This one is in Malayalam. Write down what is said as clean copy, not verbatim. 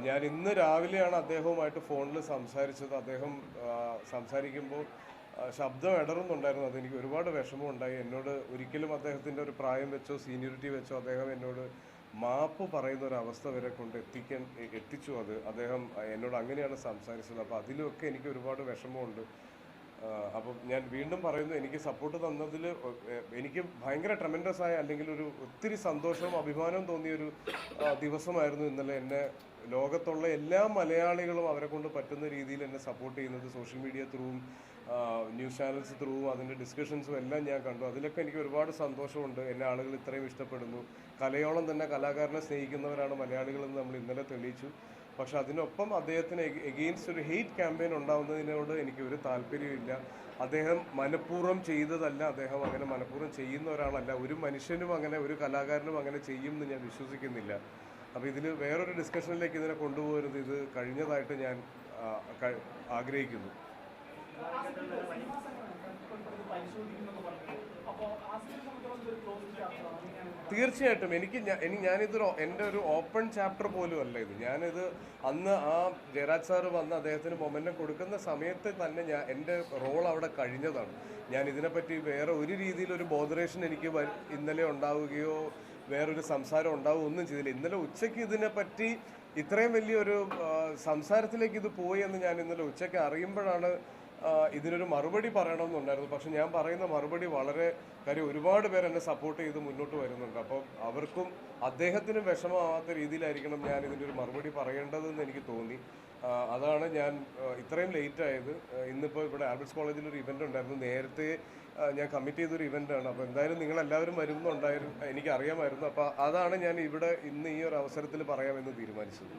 ഞാൻ ഇന്ന് രാവിലെയാണ് അദ്ദേഹവുമായിട്ട് ഫോണിൽ സംസാരിച്ചത്. അദ്ദേഹം സംസാരിക്കുമ്പോൾ ശബ്ദം ഇടറുന്നുണ്ടായിരുന്നു. അതെനിക്ക് ഒരുപാട് വിഷമമുണ്ടായി. എന്നോട് ഒരിക്കലും അദ്ദേഹത്തിൻ്റെ ഒരു പ്രായം വെച്ചോ സീനിയോറിറ്റി വെച്ചോ അദ്ദേഹം എന്നോട് മാപ്പ് പറയുന്ന ഒരു അവസ്ഥ വരെ കൊണ്ട് എത്തിച്ചു. അദ്ദേഹം എന്നോട് അങ്ങനെയാണ് സംസാരിച്ചത്. അപ്പോൾ അതിലൊക്കെ എനിക്ക് ഒരുപാട് വിഷമമുണ്ട്. അപ്പം ഞാൻ വീണ്ടും പറയുന്നു, എനിക്ക് സപ്പോർട്ട് തന്നതിൽ എനിക്ക് ഭയങ്കര ട്രെമൻഡസ് ആയ, അല്ലെങ്കിൽ ഒരു ഒത്തിരി സന്തോഷവും അഭിമാനവും തോന്നിയൊരു ദിവസമായിരുന്നു ഇന്നലെ. എന്നെ ലോകത്തുള്ള എല്ലാ മലയാളികളും അവരെ കൊണ്ട് പറ്റുന്ന രീതിയിൽ എന്നെ സപ്പോർട്ട് ചെയ്യുന്നത് സോഷ്യൽ മീഡിയ ത്രൂവും ന്യൂസ് ചാനൽസ് ത്രൂവും അതിൻ്റെ ഡിസ്കഷൻസും എല്ലാം ഞാൻ കണ്ടു. അതിലൊക്കെ എനിക്ക് ഒരുപാട് സന്തോഷമുണ്ട്. എന്നെ ആളുകൾ ഇത്രയും ഇഷ്ടപ്പെടുന്നു. കലയോളം തന്നെ കലാകാരനെ സ്നേഹിക്കുന്നവരാണ് മലയാളികളെന്ന് നമ്മൾ ഇന്നലെ തെളിയിച്ചു. പക്ഷെ അതിനൊപ്പം അദ്ദേഹത്തിന് എഗെയിൻസ്റ്റ് ഒരു ഹെയ്റ്റ് ക്യാമ്പയിൻ ഉണ്ടാവുന്നതിനോട് എനിക്ക് ഒരു താല്പര്യമില്ല. അദ്ദേഹം മനഃപൂർവ്വം ചെയ്തതല്ല. അദ്ദേഹം അങ്ങനെ മനഃപൂർവ്വം ചെയ്യുന്ന ഒരാളല്ല. ഒരു മനുഷ്യനും അങ്ങനെ, ഒരു കലാകാരനും അങ്ങനെ ചെയ്യുമെന്ന് ഞാൻ വിശ്വസിക്കുന്നില്ല. അപ്പോൾ ഇതിൽ വേറൊരു ഡിസ്കഷനിലേക്ക് ഇതിനെ കൊണ്ടുപോകരുത്. ഇത് കഴിഞ്ഞതായിട്ട് ഞാൻ ആഗ്രഹിക്കുന്നു. തീർച്ചയായിട്ടും ഞാനിതൊരു എൻ്റെ ഒരു ഓപ്പൺ ചാപ്റ്റർ പോലും അല്ല ഇത്. ഞാനിത് അന്ന് ആ ജയരാജ് സാറ് വന്ന് അദ്ദേഹത്തിന് മൊമെന്റം കൊടുക്കുന്ന സമയത്ത് തന്നെ എൻ്റെ റോൾ അവിടെ കഴിഞ്ഞതാണ്. ഞാൻ ഇതിനെപ്പറ്റി വേറെ ഒരു രീതിയിലൊരു ബോധറേഷൻ എനിക്ക് ഇന്നലെ ഉണ്ടാവുകയോ വേറൊരു സംസാരം ഉണ്ടാവുകയോ ഒന്നും ചെയ്തില്ല. ഇന്നലെ ഉച്ചയ്ക്ക് ഇതിനെപ്പറ്റി ഇത്രയും വലിയൊരു സംസാരത്തിലേക്ക് ഇത് പോയി എന്ന് ഞാൻ ഇന്നലെ ഉച്ചയ്ക്ക് അറിയുമ്പോഴാണ് ഇതിനൊരു മറുപടി പറയണമെന്നുണ്ടായിരുന്നു. പക്ഷെ ഞാൻ പറയുന്ന മറുപടി വളരെ കാര്യം, ഒരുപാട് പേർ എന്നെ സപ്പോർട്ട് ചെയ്ത് മുന്നോട്ട് വരുന്നുണ്ട്. അപ്പം അവർക്കും അദ്ദേഹത്തിനും വിഷമമാവാത്ത രീതിയിലായിരിക്കണം ഞാൻ ഇതിൻ്റെ ഒരു മറുപടി പറയേണ്ടതെന്ന് എനിക്ക് തോന്നി. അതാണ് ഞാൻ ഇത്രയും ലേറ്റ് ആയത്. ഇന്നിപ്പോൾ ഇവിടെ ആൽബർട്ട്സ് കോളേജിൽ ഒരു ഇവൻ്റ് ഉണ്ടായിരുന്നു. നേരത്തെ ഞാൻ കമ്മിറ്റ് ചെയ്തൊരു ഇവൻ്റാണ്. അപ്പോൾ എന്തായാലും നിങ്ങളെല്ലാവരും വരുന്നുണ്ടായിരുന്നു, എനിക്കറിയാമായിരുന്നു. അപ്പോൾ അതാണ് ഞാൻ ഇവിടെ ഇന്ന് ഈ ഒരു അവസരത്തിൽ പറയാമെന്ന് തീരുമാനിച്ചത്.